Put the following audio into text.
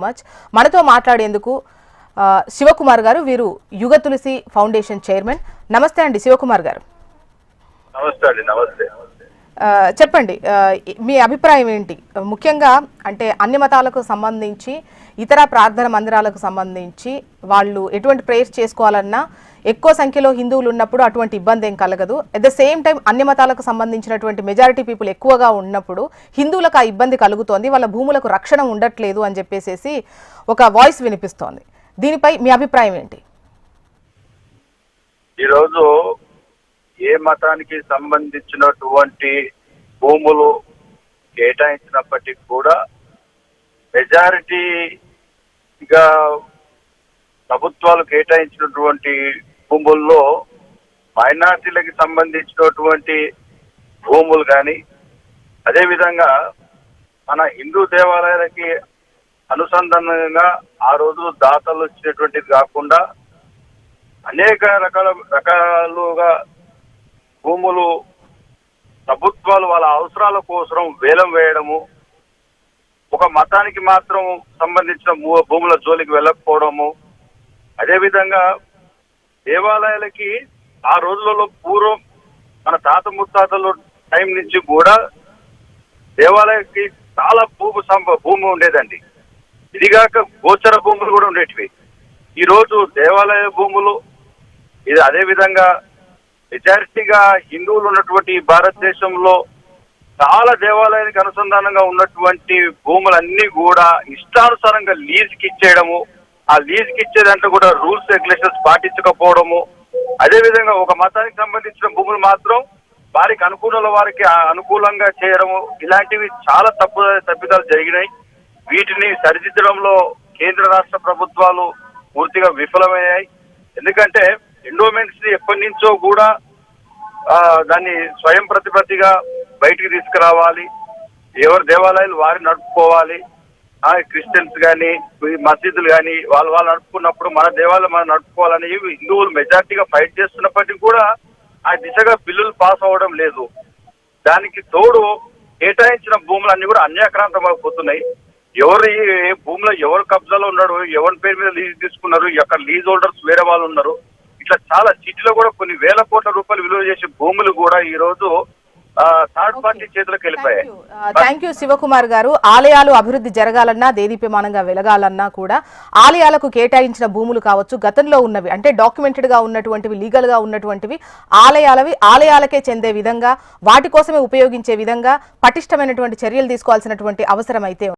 Much మనతో మాట్లాడేందుకు శివకుమార్ గారు, వీరు యుగ తులసి ఫౌండేషన్ చైర్మన్. నమస్తే అండి శివకుమార్ గారు. నమస్తే అండి. నమస్తే. చెప్పండి, మీ అభిప్రాయం ఏంటి? ముఖ్యంగా అంటే అన్ని మతాలకు సంబంధించి, ఇతర ప్రార్థన మందిరాలకు సంబంధించి వాళ్ళు ఎటువంటి ప్రేయర్స్ చేసుకోవాలన్నా ఎక్కువ సంఖ్యలో హిందువులు ఉన్నప్పుడు అటువంటి ఇబ్బంది ఏం కలగదు. అట్ ద సేమ్ టైం అన్ని మతాలకు సంబంధించినటువంటి మెజారిటీ పీపుల్ ఎక్కువగా ఉన్నప్పుడు హిందువులకు ఆ ఇబ్బంది కలుగుతోంది, వాళ్ళ భూములకు రక్షణ ఉండట్లేదు అని చెప్పేసి ఒక వాయిస్ వినిపిస్తోంది. దీనిపై మీ అభిప్రాయం ఏంటి? ఈరోజు ఏ మతానికి సంబంధించినటువంటి భూములు కేటాయించినప్పటికీ కూడా మెజారిటీగా ప్రభుత్వాలు కేటాయించినటువంటి భూముల్లో మైనార్టీలకు సంబంధించినటువంటి భూములు కానీ, అదేవిధంగా మన హిందూ దేవాలయాలకి అనుసంధానంగా ఆ రోజు దాతలు ఇచ్చినటువంటిది కాకుండా అనేక రకాలుగా భూములు ప్రభుత్వాలు వాళ్ళ అవసరాల కోసం వేలం వేయడము, ఒక మతానికి మాత్రం సంబంధించిన భూముల జోలికి వెళ్ళకపోవడము, అదేవిధంగా దేవాలయాలకి ఆ రోజులలో పూర్వం మన తాత ముత్తాతల టైం నుంచి కూడా దేవాలయానికి చాలా భూమి ఉండేదండి. ఇదిగాక గోచర భూములు కూడా ఉండేటివి. ఈరోజు దేవాలయ భూములు ఇది అదేవిధంగా మెజారిటీగా హిందువులు ఉన్నటువంటి భారతదేశంలో చాలా దేవాలయానికి అనుసంధానంగా ఉన్నటువంటి భూములన్నీ కూడా ఇష్టానుసారంగా లీజుకి ఇచ్చేయడము, ఆ లీజుకి ఇచ్చేదంటే కూడా రూల్స్ రెగ్యులేషన్స్ పాటించకపోవడము, అదేవిధంగా ఒక మతానికి సంబంధించిన భూములు మాత్రం వారికి వారికి అనుకూలంగా చేయడము, ఇలాంటివి చాలా తప్పిదాలు జరిగినాయి. వీటిని సరిదిద్దడంలో కేంద్ర రాష్ట్ర ప్రభుత్వాలు పూర్తిగా విఫలమయ్యాయి. ఎందుకంటే ఎండోమెంట్స్ ఎప్పటి నుంచో కూడా దాన్ని స్వయం ప్రతిపత్తిగా బయటికి తీసుకురావాలి, ఎవరి దేవాలయాలు వారి నడుపుకోవాలి. క్రిస్టియన్స్ కానీ మసీదులు కానీ వాళ్ళు నడుపుకున్నప్పుడు మన దేవాలయం మనం నడుపుకోవాలని హిందువులు మెజార్టీగా ఫైట్ చేస్తున్నప్పటికీ కూడా ఆ దిశగా బిల్లులు పాస్ అవ్వడం లేదు. దానికి తోడు కేటాయించిన భూములన్నీ కూడా అన్యాక్రాంతమైపోతున్నాయి. ఎవరు ఏ భూమిలో ఎవరు కబ్జాలో ఉన్నాడు, ఎవరి పేరు మీద లీజ్ తీసుకున్నారు, ఎక్కడ లీజ్ హోల్డర్స్ వేరే వాళ్ళు ఉన్నారు, ఇట్లా చాలా సిటీలో కూడా కొన్ని వేల కోట్ల రూపాయలు విలువ చేసే భూములు కూడా ఈ రోజు థర్డ్ పార్టీ చేతులకు వెళ్ళిపోయాయి. థ్యాంక్ యూ శివకుమార్ గారు. ఆలయాలు అభివృద్ధి జరగాలన్నా, దేదీప్యమానంగా వెలగాలన్నా కూడా ఆలయాలకు కేటాయించిన భూములు కావచ్చు, గతంలో ఉన్నవి అంటే డాక్యుమెంటెడ్ గా ఉన్నటువంటివి, లీగల్ గా ఉన్నటువంటివి ఆలయాలకే చెందే విధంగా, వాటి కోసమే ఉపయోగించే విధంగా పటిష్టమైనటువంటి చర్యలు తీసుకోవాల్సినటువంటి అవసరం అయితే